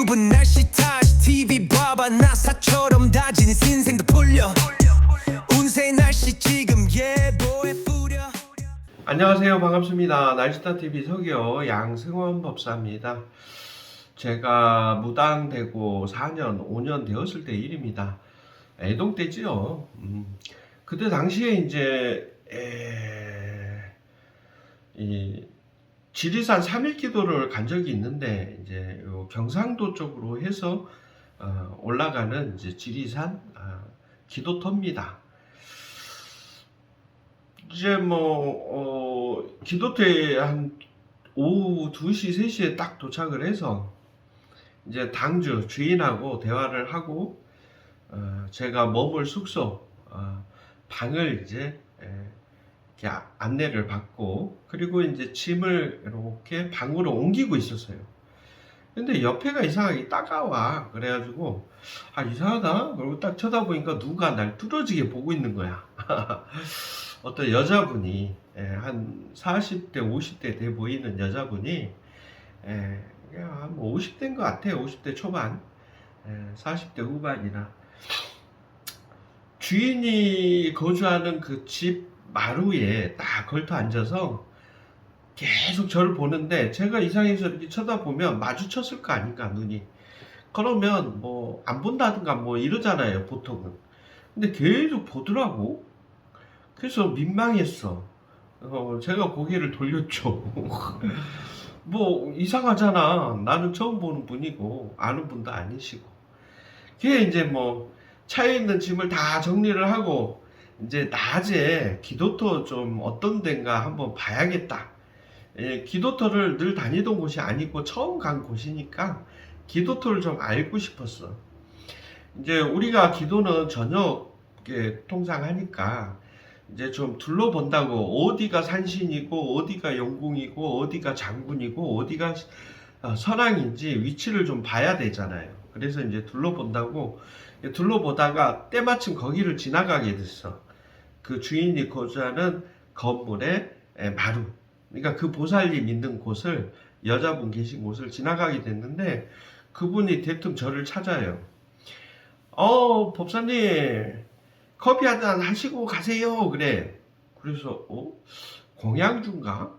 기분 날씨 탓 TV 봐봐 나사처럼 다진 인생도 풀려 운세 날씨 지금 예보에 뿌려. 안녕하세요. 반갑습니다. 날씨타TV 서기호 양승원 법사입니다. 제가 무당되고 4년, 5년 되었을 때 일입니다. 애동 때지요. 그때 당시에 이제 이 지리산 3일 기도를 간 적이 있는데 이제 요 경상도 쪽으로 해서 올라가는 이제 지리산 기도터입니다. 이제 기도터에 한 오후 2시, 3시에 딱 도착을 해서 이제 당주 주인하고 대화를 하고 제가 머물 숙소 방을 이제 이렇게 안내를 받고 그리고 이제 짐을 이렇게 방으로 옮기고 있었어요. 근데 옆에가 이상하게 따가워. 그래가지고 이상하다. 그리고 딱 쳐다보니까 누가 날 뚫어지게 보고 있는 거야. 어떤 여자분이 한 40대 50대 돼 보이는 여자분이 한 50대인 것 같아요. 50대 초반 40대 후반이나 주인이 거주하는 그 집 마루에 딱 걸터 앉아서 계속 저를 보는데 제가 이상해서 이렇게 쳐다보면 마주쳤을 거 아닌가 눈이. 그러면 뭐 안 본다든가 뭐 이러잖아요 보통은. 근데 계속 보더라고. 그래서 민망했어. 제가 고개를 돌렸죠. 뭐 이상하잖아. 나는 처음 보는 분이고 아는 분도 아니시고. 그게 이제 뭐 차에 있는 짐을 다 정리를 하고 이제 낮에 기도터 좀 어떤 데인가 한번 봐야겠다. 기도터를 늘 다니던 곳이 아니고 처음 간 곳이니까 기도터를 좀 알고 싶었어. 이제 우리가 기도는 저녁에 통상 하니까 이제 좀 둘러본다고 어디가 산신이고 어디가 영궁이고 어디가 장군이고 어디가 선왕인지 위치를 좀 봐야 되잖아요. 그래서 이제 둘러본다고 둘러보다가 때마침 거기를 지나가게 됐어. 그 주인이 거주하는 건물의 마루, 그러니까 그 보살님 있는 곳을, 여자분 계신 곳을 지나가게 됐는데 그분이 대뜸 저를 찾아요. 법사님 커피 한잔 하시고 가세요. 그래. 그래서 공양주인가?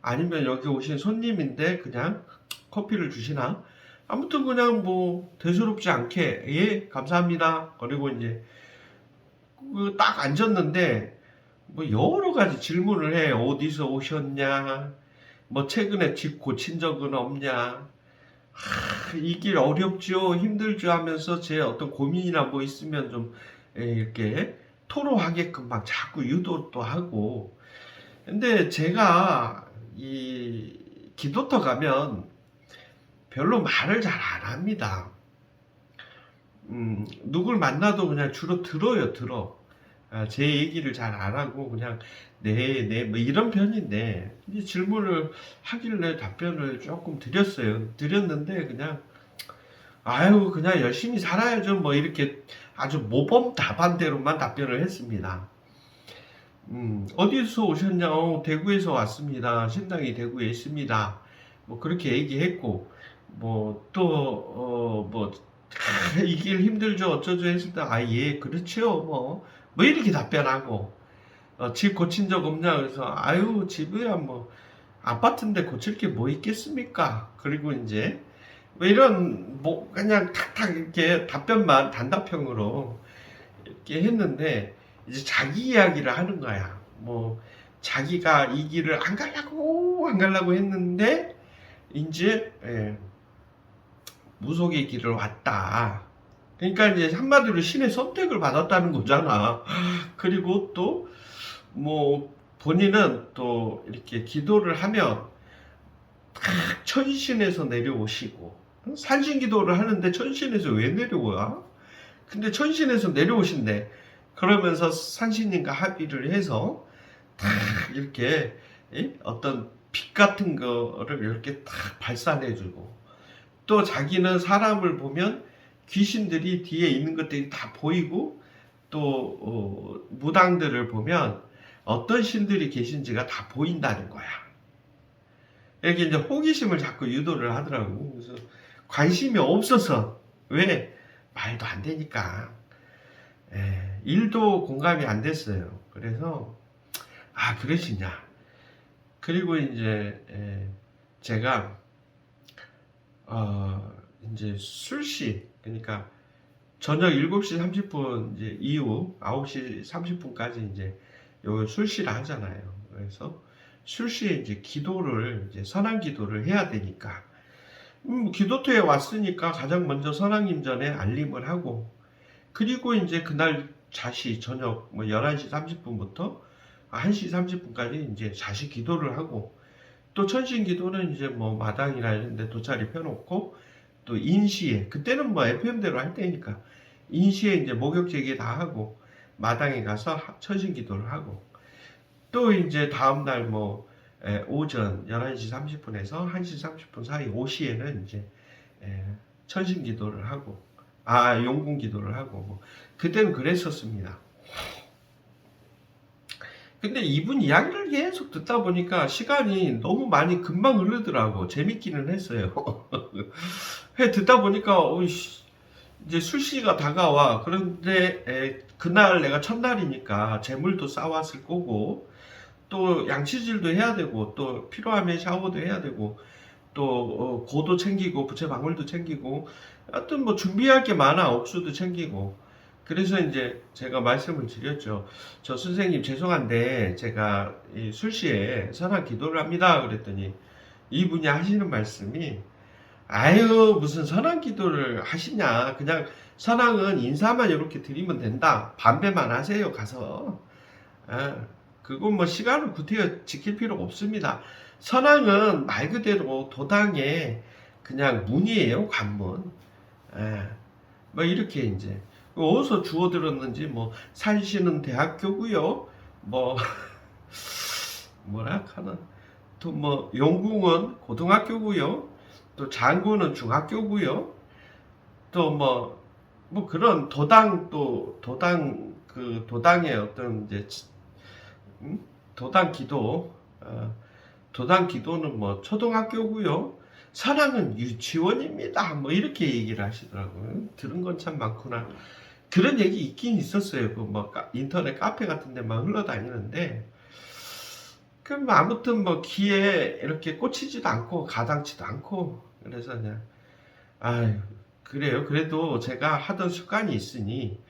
아니면 여기 오신 손님인데 그냥 커피를 주시나? 아무튼 그냥 뭐 대수롭지 않게 예 감사합니다. 그리고 이제 딱 앉았는데 뭐 여러 가지 질문을 해. 어디서 오셨냐? 뭐 최근에 집 고친 적은 없냐? 이 길 어렵죠? 힘들죠? 하면서 제 어떤 고민이나 뭐 있으면 좀 이렇게 토로하게끔 막 자꾸 유도도 하고. 근데 제가 이 기도터 가면 별로 말을 잘 안 합니다. 누굴 만나도 그냥 주로 들어. 제 얘기를 잘 안 하고 그냥 네, 뭐 이런 편인데 이제 질문을 하길래 답변을 조금 드렸는데 그냥 그냥 열심히 살아야죠. 뭐 이렇게 아주 모범 답안대로만 답변을 했습니다. 어디서 오셨냐? 대구에서 왔습니다. 신당이 대구에 있습니다. 뭐 그렇게 얘기했고 뭐 또 이 길 힘들죠 어쩌죠 했을 때 예 그렇죠 뭐 이렇게 답변하고 집 고친 적 없냐 그래서 집이야 뭐 아파트인데 고칠 게 뭐 있겠습니까. 그리고 이제 뭐 이런 뭐 그냥 탁탁 이렇게 답변만 단답형으로 이렇게 했는데 이제 자기 이야기를 하는 거야. 뭐 자기가 이 길을 안 가려고 했는데 이제 무속의 길을 왔다. 그러니까 이제 한마디로 신의 선택을 받았다는 거잖아. 그리고 또 뭐 본인은 또 이렇게 기도를 하면 천신에서 내려오시고 산신 기도를 하는데 천신에서 왜 내려와? 근데 천신에서 내려오신대. 그러면서 산신님과 합의를 해서 이렇게 어떤 빛 같은 거를 이렇게 탁 발산해주고 또 자기는 사람을 보면 귀신들이 뒤에 있는 것들이 다 보이고 또 무당들을 보면 어떤 신들이 계신지가 다 보인다는 거야. 이렇게 이제 호기심을 자꾸 유도를 하더라고. 그래서 관심이 없어서. 왜? 말도 안 되니까. 일도 공감이 안 됐어요. 그래서 그러시냐. 그리고 이제 제가 이제 술시, 그러니까 저녁 7시 30분 이제 이후 9시 30분까지 이제 요 술시를 하잖아요. 그래서 술시에 이제 기도를, 이제 선한 기도를 해야 되니까, 기도터에 왔으니까 가장 먼저 선왕님 전에 알림을 하고, 그리고 이제 그날 자시 저녁 뭐 11시 30분부터 1시 30분까지 이제 자시 기도를 하고, 또 천신 기도는 이제 뭐 마당이나 이런 데 돗자리 펴놓고, 또 인시에, 그때는 뭐 FM대로 할 때니까 인시에 이제 목욕 제기 다 하고 마당에 가서 천신 기도를 하고, 또 이제 다음날 뭐 오전 11시 30분에서 1시 30분 사이 오시에는 이제 천신 기도를 하고, 용궁 기도를 하고, 뭐 그때는 그랬었습니다. 근데 이분 이야기를 계속 듣다 보니까 시간이 너무 많이 금방 흐르더라고. 재밌기는 했어요. 듣다 보니까 이제 술시가 다가와. 그런데 그날 내가 첫날이니까 재물도 쌓았을 거고, 또 양치질도 해야 되고, 또 필요하면 샤워도 해야 되고, 또 고도 챙기고 부채 방울도 챙기고, 하여튼 뭐 준비할 게 많아. 옥수도 챙기고. 그래서 이제 제가 말씀을 드렸죠. 저 선생님 죄송한데 제가 이 술시에 선한 기도를 합니다. 그랬더니 이분이 하시는 말씀이, 아유 무슨 선한 기도를 하시냐, 그냥 선왕은 인사만 이렇게 드리면 된다, 반배만 하세요 가서. 그건 뭐 시간을 구태여 지킬 필요가 없습니다. 선왕은 말 그대로 도당의 그냥 문이에요, 관문. 뭐 이렇게 이제 어디서 주워 들었는지, 뭐 산시는 대학교고요, 뭐 뭐라 하나, 또 뭐 용궁은 고등학교고요, 또 장구는 중학교고요, 또 뭐 그런 도당, 또 도당, 그 도당의 어떤 이제 도당 기도, 도당 기도는 뭐 초등학교고요, 선왕은 유치원입니다, 뭐 이렇게 얘기를 하시더라고요. 들은 건 참 많구나. 그런 얘기 있긴 있었어요. 그 뭐 인터넷 카페 같은 데 막 흘러다니는데, 그럼 아무튼 뭐 귀에 이렇게 꽂히지도 않고 가당치도 않고, 그래서 그냥 그래요. 그래도 제가 하던 습관이 있으니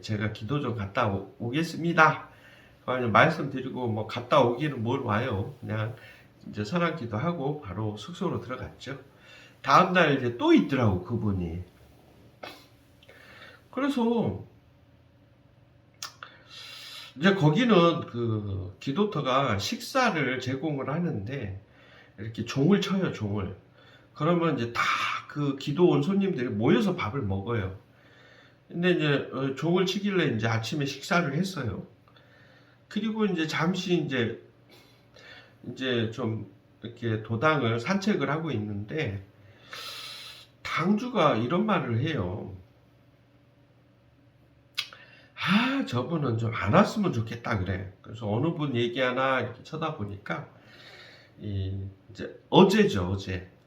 제가 기도 좀 갔다 오겠습니다. 말씀드리고 뭐 갔다 오기는 뭘 와요. 그냥 이제 선한 기도하고 바로 숙소로 들어갔죠. 다음날 이제 또 있더라고 그분이. 그래서 이제 거기는 그 기도터가 식사를 제공을 하는데, 이렇게 종을 쳐요, 종을. 그러면 이제 다 그 기도 온 손님들이 모여서 밥을 먹어요. 근데 이제 종을 치길래 이제 아침에 식사를 했어요. 그리고 이제 잠시 이제 좀 이렇게 도당을 산책을 하고 있는데, 당주가 이런 말을 해요. 저분은 좀 안 왔으면 좋겠다 그래. 그래서 어느 분 얘기하나 이렇게 쳐다보니까 이제 어제죠,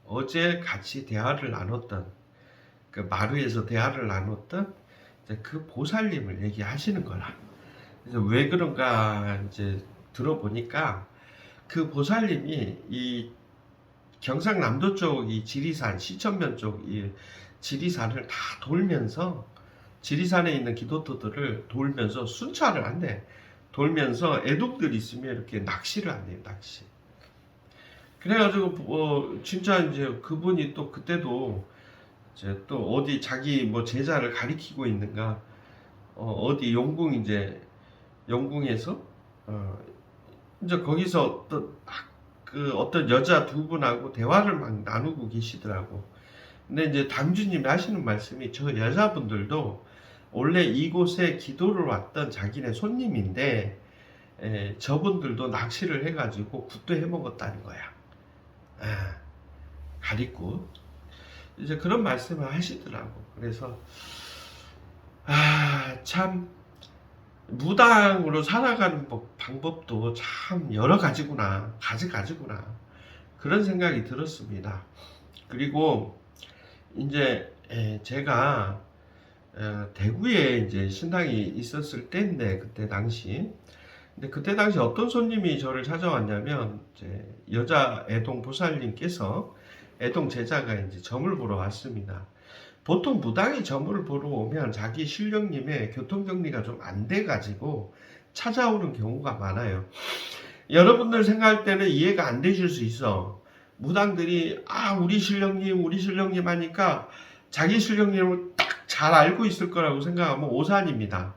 어제 같이 대화를 나눴던, 그 마루에서 대화를 나눴던 이제 그 보살님을 얘기하시는 거라. 그래서 왜 그런가 이제 들어보니까, 그 보살님이 이 경상남도 쪽 이 지리산, 시천면 쪽 이 지리산을 다 돌면서, 지리산에 있는 기도터들을 돌면서 순찰을 한대. 돌면서 애독들 있으면 이렇게 낚시를 한대요, 낚시. 그래가지고 진짜 이제 그분이 또 그때도 이제 또 어디 자기 뭐 제자를 가리키고 있는가, 어디 용궁, 이제 용궁에서 이제 거기서 그 어떤 여자 두 분하고 대화를 막 나누고 계시더라고. 근데 이제 당주님이 하시는 말씀이, 저 여자분들도 원래 이곳에 기도를 왔던 자기네 손님인데 저분들도 낚시를 해가지고 굿도 해먹었다는 거야. 가리고 이제 그런 말씀을 하시더라고. 그래서 참 무당으로 살아가는 방법도 참 여러 가지구나, 가지구나, 그런 생각이 들었습니다. 그리고 이제 제가 대구에 이제 신당이 있었을 때인데 그때 당시 근데 그때 당시 어떤 손님이 저를 찾아왔냐면 이제 여자 애동 보살님께서 애동 제자가 이제 점을 보러 왔습니다. 보통 무당이 점을 보러 오면 자기 신령님의 교통정리가 좀 안 돼가지고 찾아오는 경우가 많아요. 여러분들 생각할 때는 이해가 안 되실 수 있어. 무당들이 우리 신령님 하니까 자기 신령님을 딱 잘 알고 있을 거라고 생각하면 오산입니다.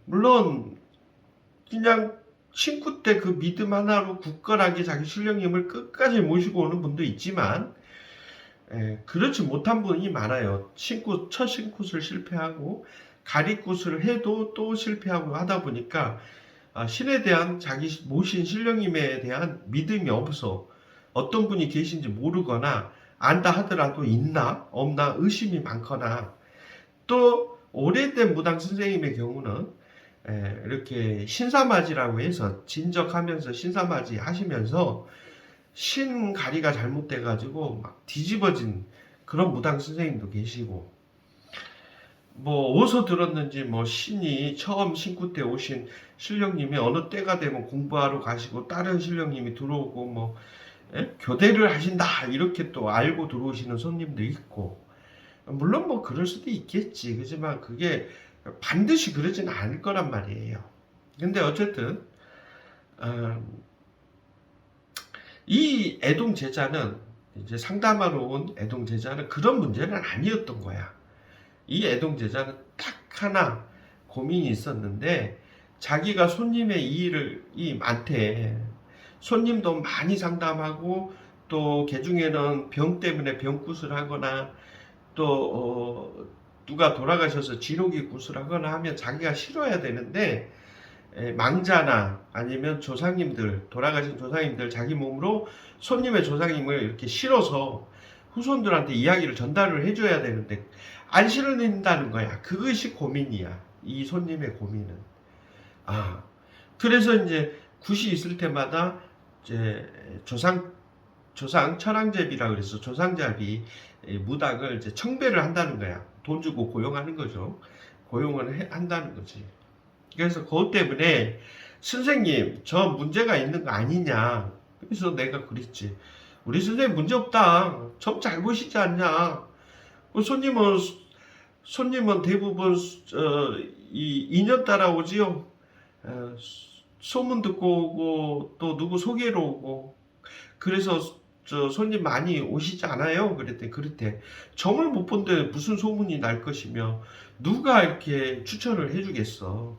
물론 그냥 신구 때 그 믿음 하나로 굳건하게 자기 신령님을 끝까지 모시고 오는 분도 있지만 그렇지 못한 분이 많아요. 첫 신굿을 실패하고 가리굿을 해도 또 실패하고 하다 보니까 신에 대한 자기 모신 신령님에 대한 믿음이 없어 어떤 분이 계신지 모르거나 안다 하더라도 있나 없나 의심이 많거나 또 오래된 무당 선생님의 경우는 이렇게 신사맞이라고 해서 진적하면서 신사맞이 하시면서 신가리가 잘못돼 가지고 막 뒤집어진 그런 무당 선생님도 계시고 뭐 어디서 들었는지 뭐 신이 처음 신구 때 오신 신령님이 어느 때가 되면 공부하러 가시고 다른 신령님이 들어오고 뭐 교대를 하신다 이렇게 또 알고 들어오시는 손님도 있고 물론 뭐 그럴 수도 있겠지 그렇지만 그게 반드시 그러진 않을 거란 말이에요. 근데 어쨌든 이 애동 제자는 이제 상담하러 온 애동 제자는 그런 문제는 아니었던 거야. 이 애동 제자는 딱 하나 고민이 있었는데 자기가 손님의 일이 많대. 손님도 많이 상담하고 또 개중에는 병 때문에 병굿을 하거나 또 누가 돌아가셔서 진옥이 굿을 하거나 하면 자기가 실어야 되는데 망자나 아니면 조상님들 돌아가신 조상님들 자기 몸으로 손님의 조상님을 이렇게 실어서 후손들한테 이야기를 전달을 해줘야 되는데 안 실어낸다는 거야. 그것이 고민이야. 이 손님의 고민은. 그래서 이제 굿이 있을 때마다 이제 조상 천황제비라 그래서 조상제비 무당을 이제 청배를 한다는 거야. 돈 주고 고용하는 거죠. 고용을 한다는 거지. 그래서 그것 때문에 선생님 저 문제가 있는 거 아니냐. 그래서 내가 그랬지. 우리 선생님 문제 없다. 점 잘 보시지 않냐. 손님은 대부분 이 인연 따라오지요. 소문 듣고 오고 또 누구 소개로 오고 그래서 저 손님 많이 오시지 않아요? 그랬대. 점을 못 본데 무슨 소문이 날 것이며 누가 이렇게 추천을 해주겠어?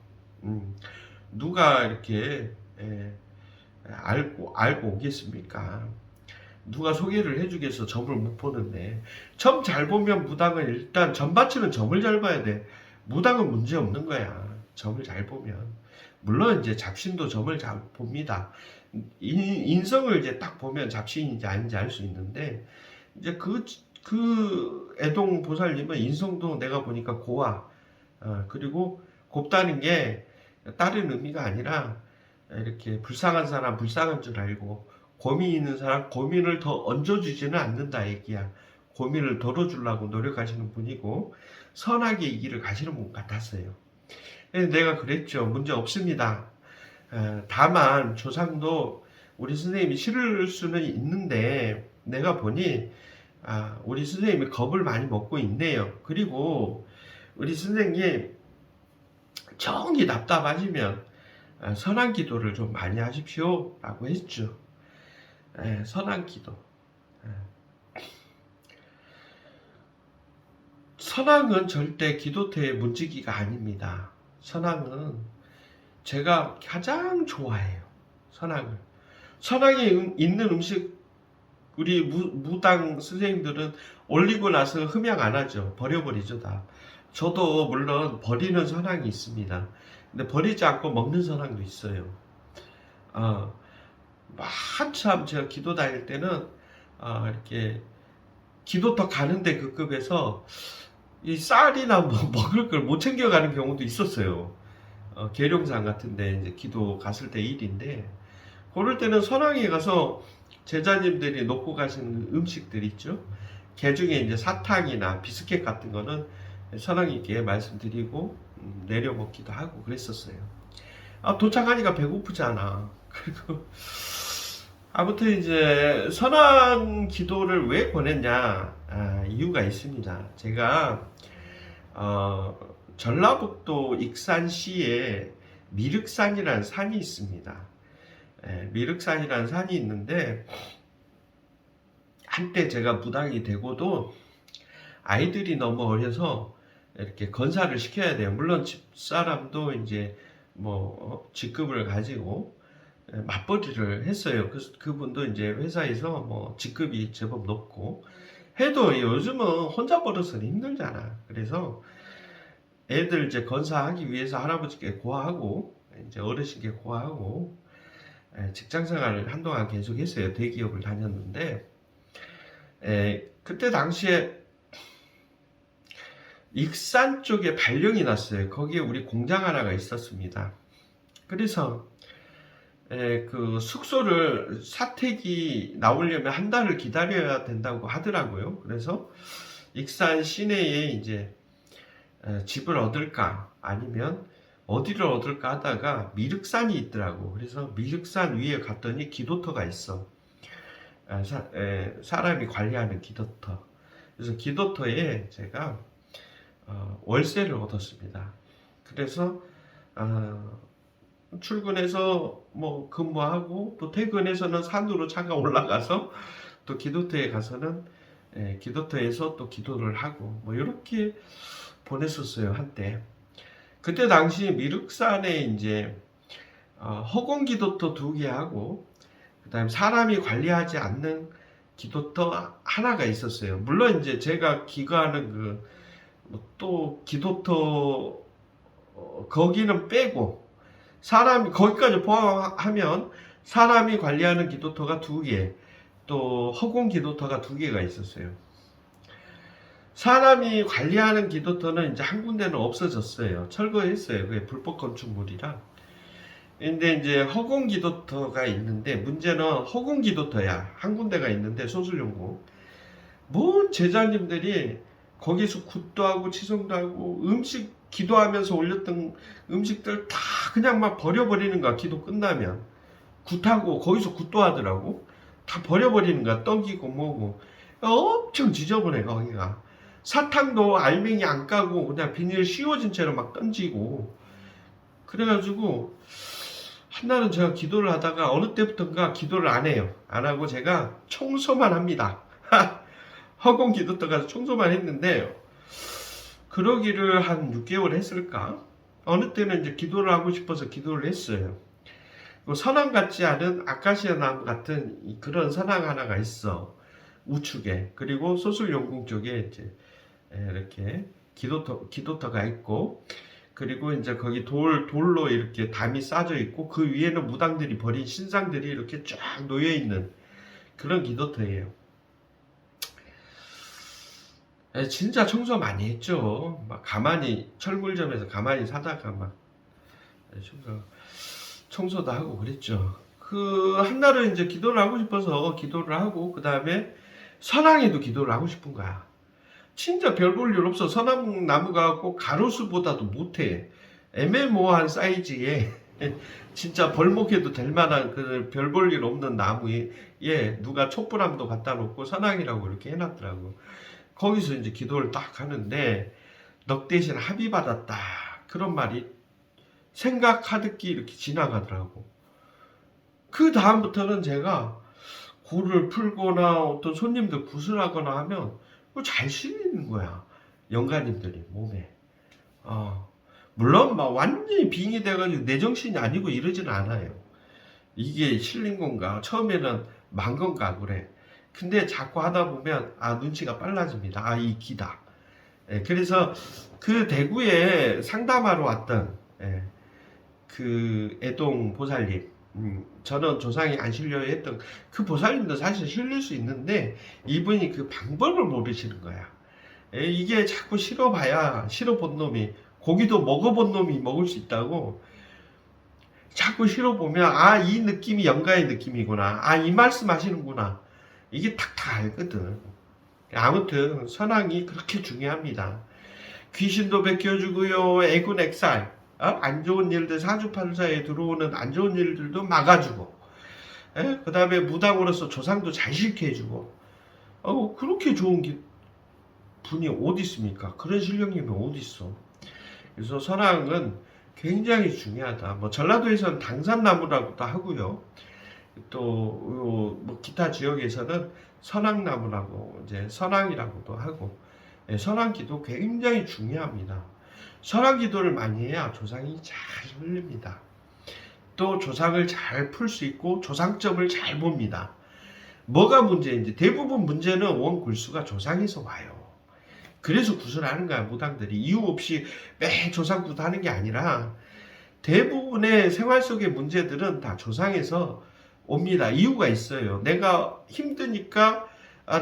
누가 이렇게 알고 오겠습니까? 누가 소개를 해주겠어? 점을 못 보는데 점 잘 보면 무당은 일단 점받치는 점을 잘 봐야 돼. 무당은 문제 없는 거야. 점을 잘 보면 물론 이제 잡신도 점을 잘 봅니다. 인성을 이제 딱 보면 잡신인지 아닌지 알 수 있는데 이제 그 애동 보살님은 인성도 내가 보니까 고와 그리고 곱다는 게 다른 의미가 아니라 이렇게 불쌍한 사람 불쌍한 줄 알고 고민 있는 사람 고민을 더 얹어주지는 않는다 얘기야. 고민을 덜어주려고 노력하시는 분이고 선하게 이 길을 가시는 분 같았어요. 그래서 내가 그랬죠. 문제 없습니다. 다만 조상도 우리 선생님이 싫을 수는 있는데 내가 보니 우리 선생님이 겁을 많이 먹고 있네요. 그리고 우리 선생님 정이 답답하시면 선한 기도를 좀 많이 하십시오 라고 했죠. 선한 기도. 선왕은 절대 기도태의 문지기가 아닙니다. 선왕은 제가 가장 좋아해요. 선왕에 있는 음식 우리 무당 선생님들은 올리고 나서 흠양 안 하죠. 버려버리죠 다. 저도 물론 버리는 선왕이 있습니다. 근데 버리지 않고 먹는 선왕도 있어요. 한참 제가 기도 다닐 때는 이렇게 기도터 가는데 그 급에서 이 쌀이나 뭐 먹을 걸 못 챙겨가는 경우도 있었어요. 계룡산 같은데 이제 기도 갔을 때 일인데 그럴 때는 선왕에 가서 제자님들이 놓고 가시는 음식들 있죠. 개중에 이제 사탕이나 비스켓 같은 거는 선왕님께 말씀드리고 내려 먹기도 하고 그랬었어요. 도착하니까 배고프잖아. 그리고 아무튼 이제 선왕 기도를 왜 보냈냐, 이유가 있습니다. 제가 전라북도 익산시에 미륵산이라는 산이 있습니다. 미륵산이라는 산이 있는데 한때 제가 무당이 되고도 아이들이 너무 어려서 이렇게 건사를 시켜야 돼요. 물론 집사람도 이제 뭐 직급을 가지고 맞벌이를 했어요. 그래서 그분도 이제 회사에서 뭐 직급이 제법 높고 해도 요즘은 혼자 벌어서는 힘들잖아. 그래서 애들 이제 건사하기 위해서 할아버지께 고하고 이제 어르신께 고하고 직장 생활을 한동안 계속 했어요. 대기업을 다녔는데 그때 당시에 익산 쪽에 발령이 났어요. 거기에 우리 공장 하나가 있었습니다. 그래서 그 숙소를 사택이 나오려면 한 달을 기다려야 된다고 하더라고요. 그래서 익산 시내에 이제 집을 얻을까 아니면 어디를 얻을까 하다가 미륵산이 있더라고. 그래서 미륵산 위에 갔더니 기도터가 있어. 사람이 관리하는 기도터. 그래서 기도터에 제가 월세를 얻었습니다. 그래서 출근해서 뭐 근무하고 또 퇴근해서는 산으로 차가 올라가서 또 기도터에 가서는 기도터에서 또 기도를 하고 뭐 이렇게 보냈었어요 한때. 그때 당시 미륵산에 이제 허공 기도터 2개 하고 그다음 사람이 관리하지 않는 기도터 하나가 있었어요. 물론 이제 제가 기거하는 또 기도터 거기는 빼고 사람이 거기까지 포함하면 사람이 관리하는 기도터가 2개, 또 허공 기도터가 2개가 있었어요. 사람이 관리하는 기도터는 이제 한 군데는 없어졌어요. 철거했어요. 그게 불법 건축물이라. 근데 이제 허공 기도터가 있는데 문제는 허공 기도터야. 한 군데가 있는데 소술용구. 뭔 제자님들이 거기서 굿도 하고 치성도 하고 음식 기도하면서 올렸던 음식들 다 그냥 막 버려버리는 거야. 기도 끝나면 굿하고 거기서 굿도 하더라고. 다 버려버리는 거야. 떡이고 뭐고 엄청 지저분해 거기가. 사탕도 알맹이 안 까고 그냥 비닐 씌워진 채로 막 던지고 그래가지고 한날은 제가 기도를 하다가 어느 때부턴가 기도를 안 해요. 안 하고 제가 청소만 합니다. 허공 기도터 가서 청소만 했는데 그러기를 한 6개월 했을까? 어느 때는 이제 기도를 하고 싶어서 기도를 했어요. 선왕 같지 않은 아카시아 나무 같은 그런 선왕 하나가 있어. 우측에. 그리고 소술용궁 쪽에 이제 이렇게 기도터가 있고 그리고 이제 거기 돌로 이렇게 담이 싸져 있고 그 위에는 무당들이 버린 신상들이 이렇게 쫙 놓여 있는 그런 기도터예요. 진짜 청소 많이 했죠. 막 가만히 철물점에서 가만히 사다가 막 청소도 하고 그랬죠. 그 한날은 이제 기도를 하고 싶어서 기도를 하고 그 다음에 선왕에도 기도를 하고 싶은 거야. 진짜 별 볼 일 없어. 선왕나무가 꼭 가로수보다도 못해. 애매모호한 사이즈에 진짜 벌목해도 될 만한 그 별 볼 일 없는 나무에 누가 촛불함도 갖다 놓고 선왕이라고 이렇게 해놨더라고. 거기서 이제 기도를 딱 하는데 넉 대신 합의 받았다 그런 말이 생각하듯이 이렇게 지나가더라고. 그 다음부터는 제가 골을 풀거나 어떤 손님들 구슬하거나 하면 잘 실리는 거야. 영가님들이 몸에. 물론 막 완전히 빙이 돼가지고 내 정신이 아니고 이러지는 않아요. 이게 실린 건가? 처음에는 만 건가 그래. 근데 자꾸 하다 보면 눈치가 빨라집니다. 이 기다. 그래서 그 대구에 상담하러 왔던 그 애동 보살님, 저는 조상이 안 실려야 했던 그 보살님도 사실 실릴 수 있는데 이분이 그 방법을 모르시는 거야. 이게 자꾸 실어봐야 실어본 놈이 고기도 먹어본 놈이 먹을 수 있다고. 자꾸 실어보면 이 느낌이 영가의 느낌이구나. 이 말씀 하시는구나. 이게 탁탁 알거든. 아무튼 선왕이 그렇게 중요합니다. 귀신도 베껴주고요, 애군 액살, 안 좋은 일들, 사주팔자에 들어오는 안 좋은 일들도 막아주고, 그 다음에 무당으로서 조상도 잘 실게 해주고, 그렇게 좋은 분이 어디 있습니까? 그런 실력님이 어디 있어? 그래서 선왕은 굉장히 중요하다. 뭐 전라도에서는 당산나무라고도 하고요. 또 뭐 기타 지역에서는 선왕나무라고 이제 선왕이라고도 하고, 선왕기도 굉장히 중요합니다. 선왕기도를 많이 해야 조상이 잘 흘립니다. 또 조상을 잘 풀 수 있고 조상점을 잘 봅니다. 뭐가 문제인지 대부분 문제는 원굴수가 조상에서 와요. 그래서 구슬하는 거야. 무당들이 이유 없이 매 조상 구하는 게 아니라 대부분의 생활 속의 문제들은 다 조상에서 옵니다. 이유가 있어요. 내가 힘드니까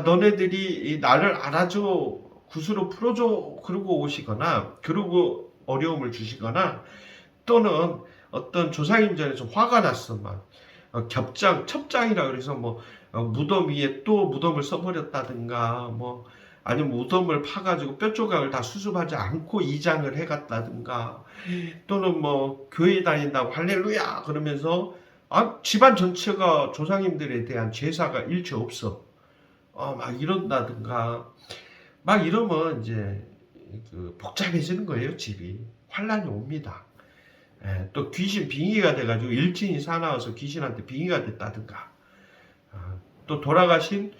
너네들이 나를 알아줘, 구슬로 풀어줘, 그러고 오시거나, 그러고 어려움을 주시거나, 또는 어떤 조상님전에서 화가 났어, 막 첩장이라 그래서 뭐 무덤 위에 또 무덤을 써버렸다든가, 뭐 아니면 무덤을 파가지고 뼈 조각을 다 수습하지 않고 이장을 해갔다든가, 또는 뭐 교회 다닌다고 할렐루야 그러면서 집안 전체가 조상님들에 대한 제사가 일체 없어. 막 이런다든가, 막 이러면 이제 복잡해지는 거예요. 집이 환란이 옵니다. 또 귀신 빙의가 돼가지고 일진이 사나워서 귀신한테 빙의가 됐다든가, 또 돌아가신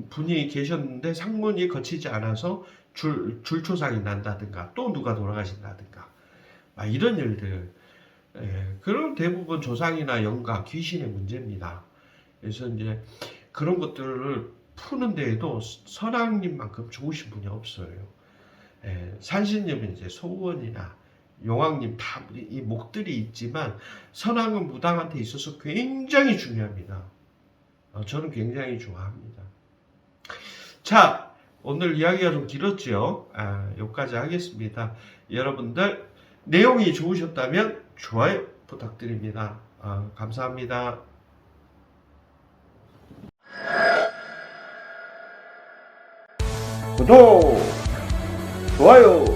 분이 계셨는데 상문이 거치지 않아서 줄초상이 난다든가, 또 누가 돌아가신다든가, 막 이런 일들. 그럼 대부분 조상이나 영가, 귀신의 문제입니다. 그래서 이제 그런 것들을 푸는 데에도 선왕님만큼 좋으신 분이 없어요. 산신님은 이제 소원이나 용왕님 다 이 목들이 있지만, 선왕은 무당한테 있어서 굉장히 중요합니다. 저는 굉장히 좋아합니다. 자, 오늘 이야기가 좀 길었죠. 여기까지 하겠습니다. 여러분들 내용이 좋으셨다면 좋아요 부탁드립니다. 감사합니다. 구독, 좋아요